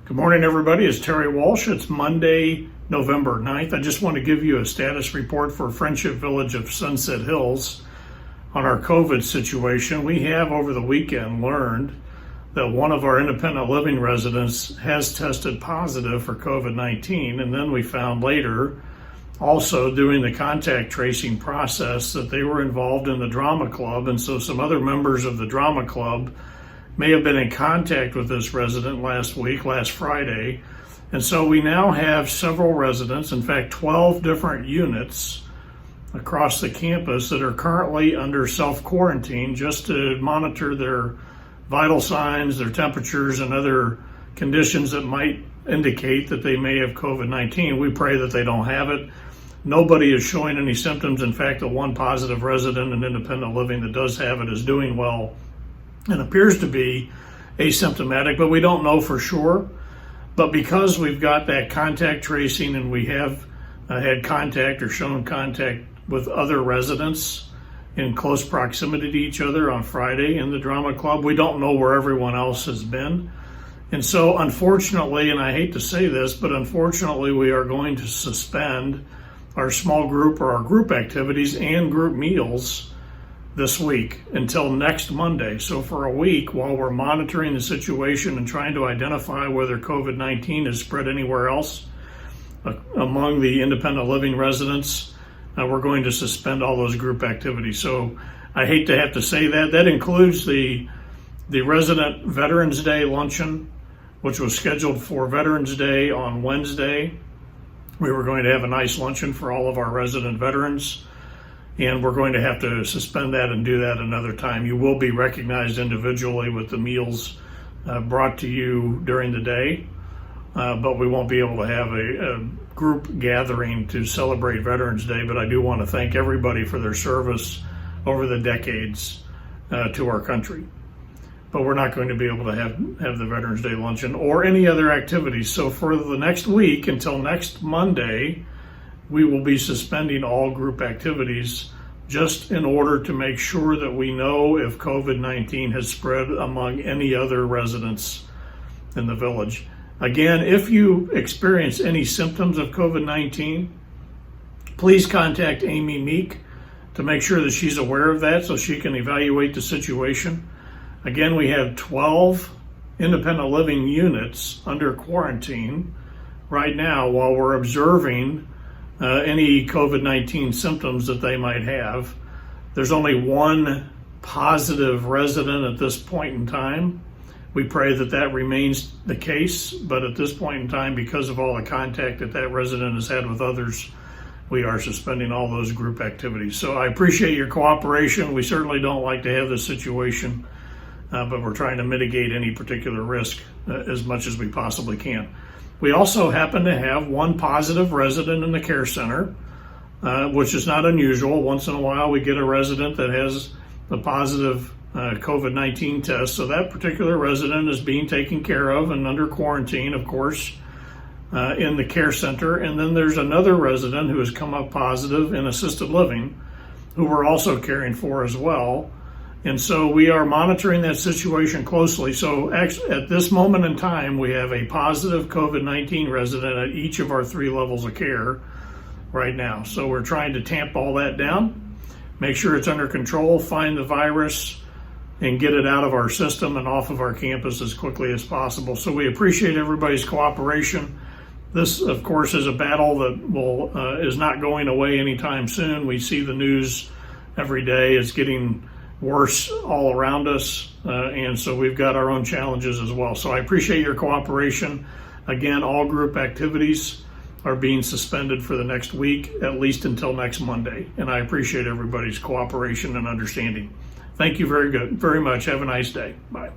Good morning, everybody. It's Terry Walsh. It's Monday, November 9th. I just want to give you a status report for Friendship Village of Sunset Hills on our COVID situation. We have over the weekend learned that one of our independent living residents has tested positive for COVID-19, and then we found later, also doing the contact tracing process, that they were involved in the drama club, and so some other members of the drama club may have been in contact with this resident last Friday. And so we now have several residents, in fact 12 different units across the campus that are currently under self-quarantine just to monitor their vital signs, their temperatures, and other conditions that might indicate that they may have COVID-19. We pray that they don't have it. Nobody is showing any symptoms. In fact, the one positive resident in independent living that does have it is doing well and appears to be asymptomatic, but we don't know for sure. But because we've got that contact tracing and we have had contact or shown contact with other residents in close proximity to each other on Friday in the drama club, we don't know where everyone else has been. And so unfortunately, and I hate to say this, but unfortunately we are going to suspend our small group or our group activities and group meals this week until next Monday. So for a week, while we're monitoring the situation and trying to identify whether COVID-19 has spread anywhere else among the independent living residents, we're going to suspend all those group activities. So I hate to have to say that. That includes the resident Veterans Day luncheon, which was scheduled for Veterans Day on Wednesday. We were going to have a nice luncheon for all of our resident veterans, and we're going to have to suspend that and do that another time. You will be recognized individually with the meals brought to you during the day, but we won't be able to have a group gathering to celebrate Veterans Day. But I do want to thank everybody for their service over the decades to our country. But we're not going to be able to have the Veterans Day luncheon or any other activities. So for the next week until next Monday, we will be suspending all group activities just in order to make sure that we know if COVID-19 has spread among any other residents in the village. Again, if you experience any symptoms of COVID-19, please contact Amy Meek to make sure that she's aware of that so she can evaluate the situation. Again, we have 12 independent living units under quarantine right now while we're observing any COVID-19 symptoms that they might have. There's only one positive resident at this point in time. We pray that that remains the case, but at this point in time, because of all the contact that resident has had with others, we are suspending all those group activities. So I appreciate your cooperation. We certainly don't like to have this situation, but we're trying to mitigate any particular risk as much as we possibly can. We also happen to have one positive resident in the care center, which is not unusual. Once in a while, we get a resident that has a positive COVID-19 test. So that particular resident is being taken care of and under quarantine, of course, in the care center. And then there's another resident who has come up positive in assisted living, who we're also caring for as well. And so we are monitoring that situation closely. So at this moment in time, we have a positive COVID-19 resident at each of our 3 levels of care right now. So we're trying to tamp all that down, make sure it's under control, find the virus, and get it out of our system and off of our campus as quickly as possible. So we appreciate everybody's cooperation. This, of course, is a battle that is not going away anytime soon. We see the news every day. It's getting worse all around us, and so we've got our own challenges as well. So I appreciate your cooperation. Again, all group activities are being suspended for the next week, at least until next Monday, and I appreciate everybody's cooperation and understanding. Thank you very much. Have a nice day. Bye.